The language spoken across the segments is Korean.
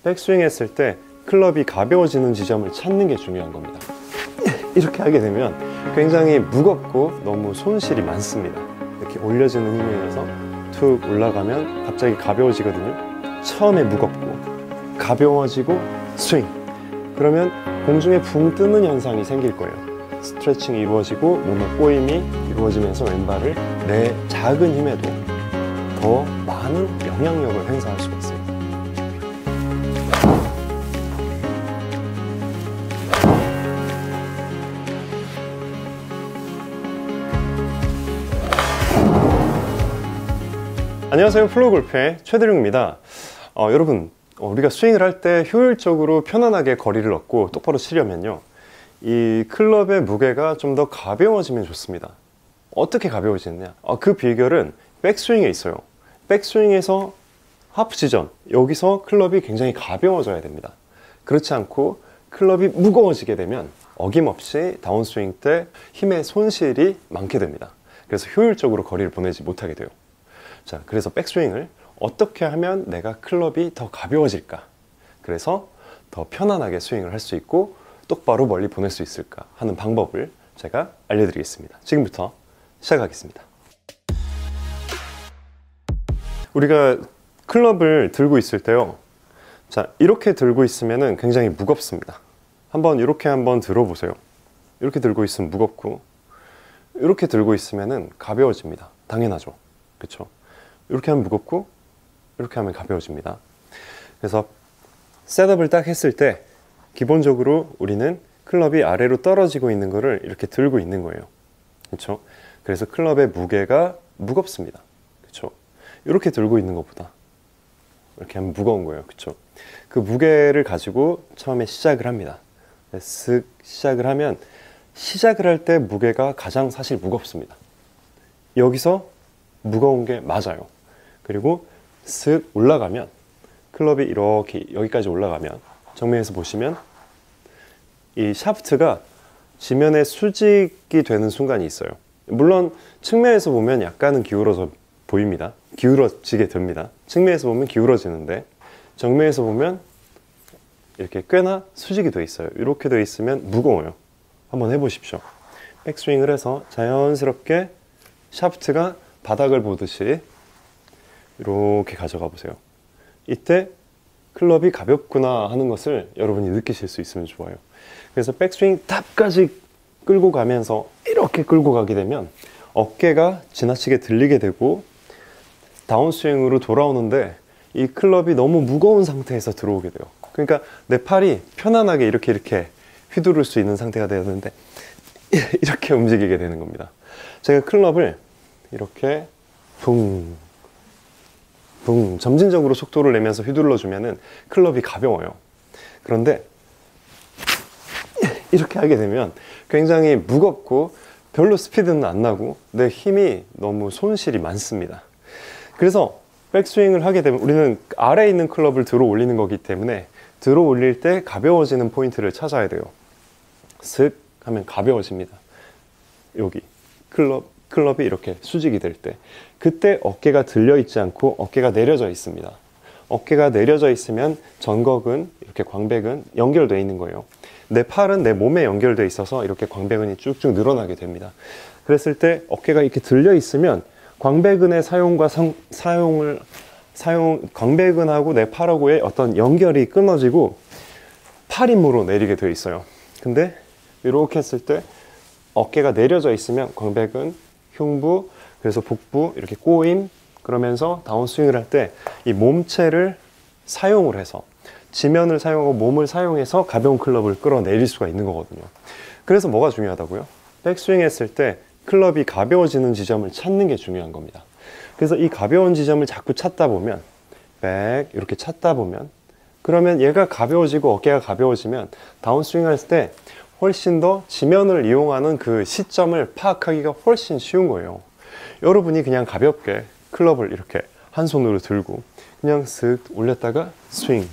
백스윙 했을 때 클럽이 가벼워지는 지점을 찾는 게 중요한 겁니다. 이렇게 하게 되면 굉장히 무겁고 너무 손실이 많습니다. 이렇게 올려지는 힘에 의해서 툭 올라가면 갑자기 가벼워지거든요. 처음에 무겁고 가벼워지고 스윙, 그러면 공중에 붕 뜨는 현상이 생길 거예요. 스트레칭이 이루어지고 몸의 꼬임이 이루어지면서 왼발을 내 작은 힘에도 더 많은 영향력을 행사할 수가 있어요. 안녕하세요, 플로우골프의 최대룡입니다. 여러분, 우리가 스윙을 할 때 효율적으로 편안하게 거리를 얻고 똑바로 치려면요, 이 클럽의 무게가 좀 더 가벼워지면 좋습니다. 어떻게 가벼워지느냐? 그 비결은 백스윙에 있어요. 백스윙에서 하프 지점, 여기서 클럽이 굉장히 가벼워져야 됩니다. 그렇지 않고 클럽이 무거워지게 되면 어김없이 다운스윙 때 힘의 손실이 많게 됩니다. 그래서 효율적으로 거리를 보내지 못하게 돼요. 자, 그래서 백스윙을 어떻게 하면 내가 클럽이 더 가벼워질까? 그래서 더 편안하게 스윙을 할 수 있고 똑바로 멀리 보낼 수 있을까 하는 방법을 제가 알려드리겠습니다. 지금부터 시작하겠습니다. 우리가 클럽을 들고 있을 때요, 자, 이렇게 들고 있으면 굉장히 무겁습니다. 이렇게 한번 들어보세요. 이렇게 들고 있으면 무겁고, 이렇게 들고 있으면 가벼워집니다. 당연하죠. 그렇죠? 이렇게 하면 무겁고 이렇게 하면 가벼워집니다. 그래서 셋업을 딱 했을 때 기본적으로 우리는 클럽이 아래로 떨어지고 있는 거를 이렇게 들고 있는 거예요. 그렇죠? 그래서 클럽의 무게가 무겁습니다. 그렇죠? 이렇게 들고 있는 것보다 이렇게 하면 무거운 거예요. 그렇죠? 그 무게를 가지고 처음에 시작을 합니다. 쓱 시작을 하면, 시작을 할 때 무게가 가장 사실 무겁습니다. 여기서 무거운 게 맞아요. 그리고 쓱 올라가면, 클럽이 이렇게 여기까지 올라가면, 정면에서 보시면 이 샤프트가 지면에 수직이 되는 순간이 있어요. 물론 측면에서 보면 약간은 기울어져 보입니다. 기울어지게 됩니다. 측면에서 보면 기울어지는데 정면에서 보면 이렇게 꽤나 수직이 되어 있어요. 이렇게 되어 있으면 무거워요. 한번 해보십시오. 백스윙을 해서 자연스럽게 샤프트가 바닥을 보듯이 이렇게 가져가 보세요. 이때 클럽이 가볍구나 하는 것을 여러분이 느끼실 수 있으면 좋아요. 그래서 백스윙 탑까지 끌고 가면서 이렇게 끌고 가게 되면 어깨가 지나치게 들리게 되고 다운스윙으로 돌아오는데 이 클럽이 너무 무거운 상태에서 들어오게 돼요. 그러니까 내 팔이 편안하게 이렇게 휘두를 수 있는 상태가 돼야 되는데 이렇게 움직이게 되는 겁니다. 제가 클럽을 이렇게 붕 점진적으로 속도를 내면서 휘둘러 주면은 클럽이 가벼워요. 그런데 이렇게 하게 되면 굉장히 무겁고 별로 스피드는 안 나고 내 힘이 너무 손실이 많습니다. 그래서 백스윙을 하게 되면 우리는 아래에 있는 클럽을 들어 올리는 거기 때문에 들어 올릴 때 가벼워지는 포인트를 찾아야 돼요. 슥 하면 가벼워집니다. 여기 클럽이 이렇게 수직이 될 때, 그때 어깨가 들려 있지 않고 어깨가 내려져 있습니다. 어깨가 내려져 있으면 전극은, 이렇게 광배근 연결되어 있는 거예요. 내 팔은 내 몸에 연결되어 있어서 이렇게 광배근이 쭉쭉 늘어나게 됩니다. 그랬을 때 어깨가 이렇게 들려 있으면 광배근의 사용과 광배근하고 내 팔하고의 어떤 연결이 끊어지고 팔 힘으로 내리게 되어 있어요. 근데 이렇게 했을 때 어깨가 내려져 있으면 광배근, 흉부, 그래서 복부, 이렇게 꼬임, 그러면서 다운스윙을 할 때 이 몸체를 사용을 해서, 지면을 사용하고 몸을 사용해서 가벼운 클럽을 끌어내릴 수가 있는 거거든요. 그래서 뭐가 중요하다고요? 백스윙 했을 때 클럽이 가벼워지는 지점을 찾는 게 중요한 겁니다. 그래서 이 가벼운 지점을 자꾸 찾다 보면, 이렇게 찾다 보면, 그러면 얘가 가벼워지고 어깨가 가벼워지면 다운스윙 할 때 훨씬 더 지면을 이용하는 그 시점을 파악하기가 훨씬 쉬운 거예요. 여러분이 그냥 가볍게 클럽을 이렇게 한 손으로 들고 그냥 쓱 올렸다가 스윙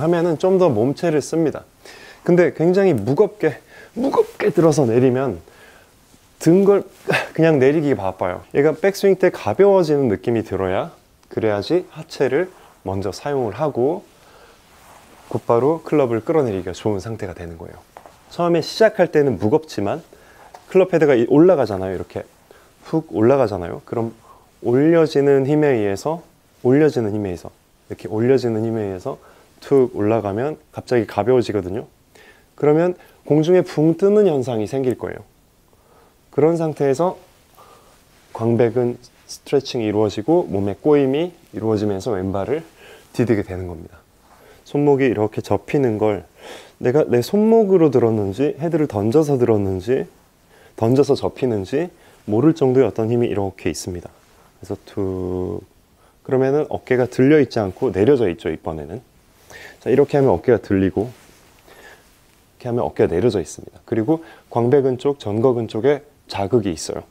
하면은 좀 더 몸체를 씁니다. 근데 굉장히 무겁게 들어서 내리면 등걸 그냥 내리기 바빠요. 얘가 백스윙 때 가벼워지는 느낌이 들어야, 그래야지 하체를 먼저 사용을 하고 곧바로 클럽을 끌어내리기가 좋은 상태가 되는 거예요. 처음에 시작할 때는 무겁지만 클럽 헤드가 올라가잖아요. 이렇게 훅 올라가잖아요. 그럼 올려지는 힘에 의해서 이렇게 올려지는 힘에 의해서 툭 올라가면 갑자기 가벼워지거든요. 그러면 공중에 붕 뜨는 현상이 생길 거예요. 그런 상태에서 광배근 스트레칭이 이루어지고 몸의 꼬임이 이루어지면서 왼발을 디디게 되는 겁니다. 손목이 이렇게 접히는 걸 내가 내 손목으로 들었는지 헤드를 던져서 들었는지 던져서 접히는지 모를 정도의 어떤 힘이 이렇게 있습니다. 그래서 툭 그러면은 어깨가 들려 있지 않고 내려져 있죠. 이번에는 자, 이렇게 하면 어깨가 들리고 이렇게 하면 어깨가 내려져 있습니다. 그리고 광배근 쪽, 전거근 쪽에 자극이 있어요.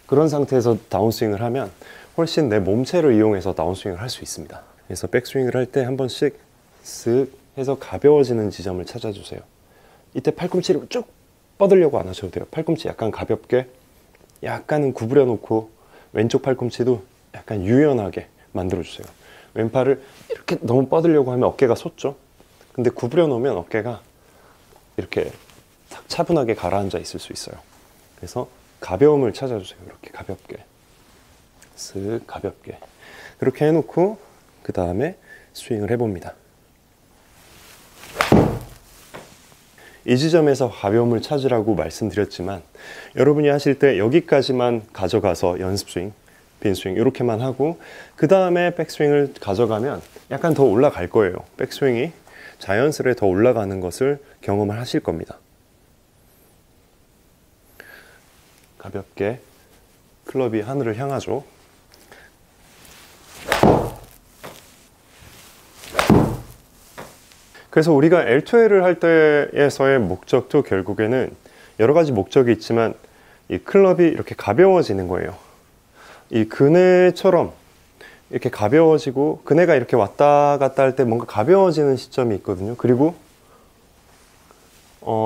그런 상태에서 다운스윙을 하면 훨씬 내 몸체를 이용해서 다운스윙을 할 수 있습니다. 그래서 백스윙을 할 때 한 번씩 쓱 해서 가벼워지는 지점을 찾아주세요. 이때 팔꿈치를 쭉 뻗으려고 안 하셔도 돼요. 팔꿈치 약간 가볍게 약간은 구부려 놓고 왼쪽 팔꿈치도 약간 유연하게 만들어주세요. 왼팔을 이렇게 너무 뻗으려고 하면 어깨가 솟죠. 근데 구부려 놓으면 어깨가 이렇게 차분하게 가라앉아 있을 수 있어요. 그래서 가벼움을 찾아주세요. 이렇게 가볍게 쓱 가볍게 그렇게 해놓고 그 다음에 스윙을 해봅니다. 이 지점에서 가벼움을 찾으라고 말씀드렸지만 여러분이 하실 때 여기까지만 가져가서 연습 스윙, 빈 스윙 이렇게만 하고 그 다음에 백스윙을 가져가면 약간 더 올라갈 거예요. 백스윙이 자연스레 더 올라가는 것을 경험을 하실 겁니다. 가볍게 클럽이 하늘을 향하죠. 그래서 우리가 L2L을 할 때에서의 목적도 결국에는 여러 가지 목적이 있지만 이 클럽이 이렇게 가벼워지는 거예요. 이 그네처럼 이렇게 가벼워지고 그네가 이렇게 왔다 갔다 할 때 뭔가 가벼워지는 시점이 있거든요. 그리고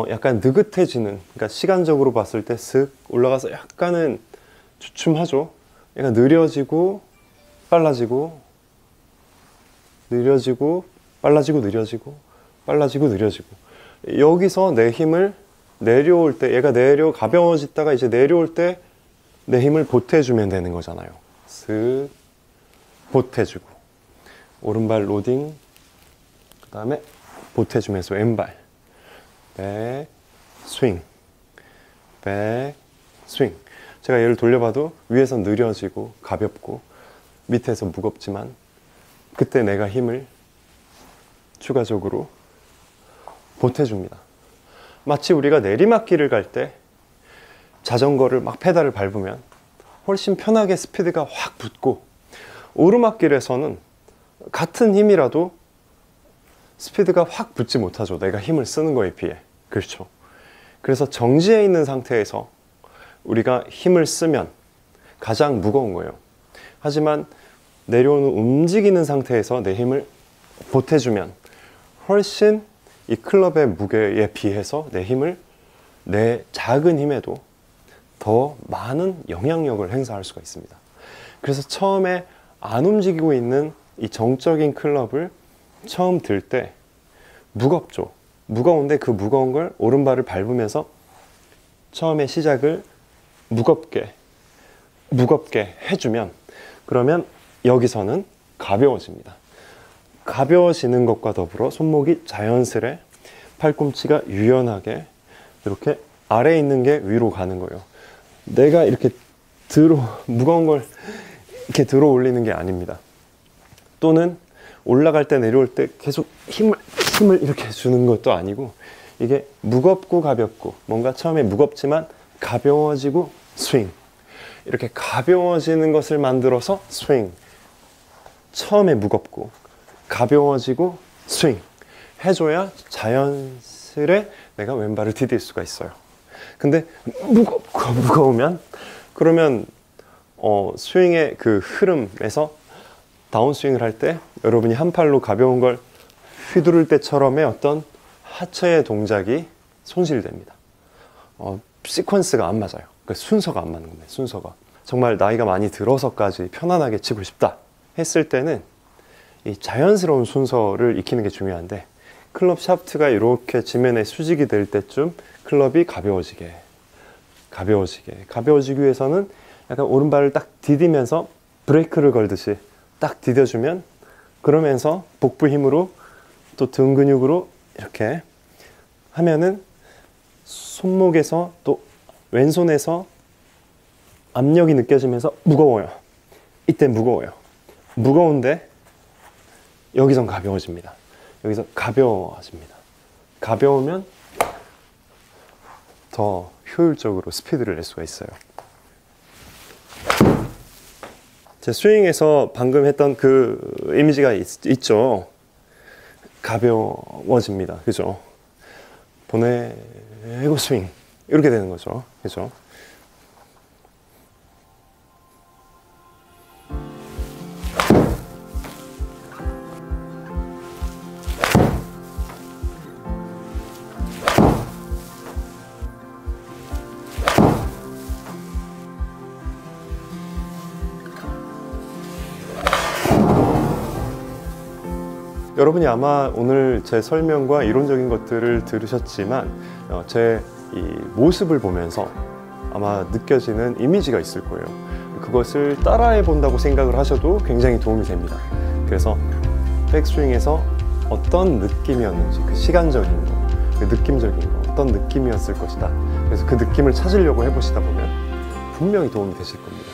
약간 느긋해지는, 그러니까 시간적으로 봤을 때 슥 올라가서 약간은 주춤하죠. 약간 느려지고 빨라지고 느려지고 빨라지고 느려지고 빨라지고 느려지고 여기서 내 힘을 내려올 때 얘가 가벼워지다가 이제 내려올 때 내 힘을 보태주면 되는 거잖아요. 슥 보태주고 오른발 로딩 그 다음에 보태주면서 왼발 백 스윙 백 스윙. 제가 얘를 돌려봐도 위에서 느려지고 가볍고 밑에서 무겁지만 그때 내가 힘을 추가적으로 보태줍니다. 마치 우리가 내리막길을 갈 때 자전거를 막 페달을 밟으면 훨씬 편하게 스피드가 확 붙고 오르막길에서는 같은 힘이라도 스피드가 확 붙지 못하죠. 내가 힘을 쓰는 거에 비해. 그렇죠. 그래서 정지해 있는 상태에서 우리가 힘을 쓰면 가장 무거운 거예요. 하지만 내려오는 움직이는 상태에서 내 힘을 보태주면 훨씬 이 클럽의 무게에 비해서 내 작은 힘에도 더 많은 영향력을 행사할 수가 있습니다. 그래서 처음에 안 움직이고 있는 이 정적인 클럽을 처음 들 때 무겁죠. 무거운데 그 무거운 걸 오른발을 밟으면서 처음에 시작을 무겁게 해주면 그러면 여기서는 가벼워집니다. 가벼워지는 것과 더불어 손목이 자연스레 팔꿈치가 유연하게 이렇게 아래에 있는 게 위로 가는 거예요. 내가 이렇게 무거운 걸 이렇게 들어 올리는 게 아닙니다. 또는 올라갈 때 내려올 때 계속 힘을 이렇게 주는 것도 아니고 이게 무겁고 가볍고 뭔가 처음에 무겁지만 가벼워지고 스윙 이렇게 가벼워지는 것을 만들어서 스윙 처음에 무겁고 가벼워지고 스윙 해줘야 자연스레 내가 왼발을 디딜 수가 있어요. 근데 무거우면 그러면 스윙의 그 흐름에서 다운스윙을 할 때 여러분이 한 팔로 가벼운 걸 휘두를 때처럼의 어떤 하체의 동작이 손실됩니다. 시퀀스가 안 맞아요. 그러니까 순서가 안 맞는 겁니다. 순서가. 정말 나이가 많이 들어서까지 편안하게 치고 싶다 했을 때는 이 자연스러운 순서를 익히는 게 중요한데, 클럽 샤프트가 이렇게 지면에 수직이 될 때쯤 클럽이 가벼워지기 위해서는 약간 오른발을 딱 디디면서 브레이크를 걸듯이 딱 디뎌주면, 그러면서 복부 힘으로 또 등 근육으로 이렇게 하면은 손목에서 또 왼손에서 압력이 느껴지면서 무거워요. 이때 무거워요. 무거운데 여기선 가벼워집니다. 여기서 가벼워집니다. 가벼우면 더 효율적으로 스피드를 낼 수가 있어요. 제 스윙에서 방금 했던 그 이미지가 있죠. 가벼워집니다. 그죠? 보내고 스윙. 이렇게 되는 거죠. 그죠? 여러분이 아마 오늘 제 설명과 이론적인 것들을 들으셨지만 제 이 모습을 보면서 아마 느껴지는 이미지가 있을 거예요. 그것을 따라해 본다고 생각을 하셔도 굉장히 도움이 됩니다. 그래서 백스윙에서 어떤 느낌이었는지, 그 시간적인 거, 그 느낌적인 거, 어떤 느낌이었을 것이다. 그래서 그 느낌을 찾으려고 해보시다 보면 분명히 도움이 되실 겁니다.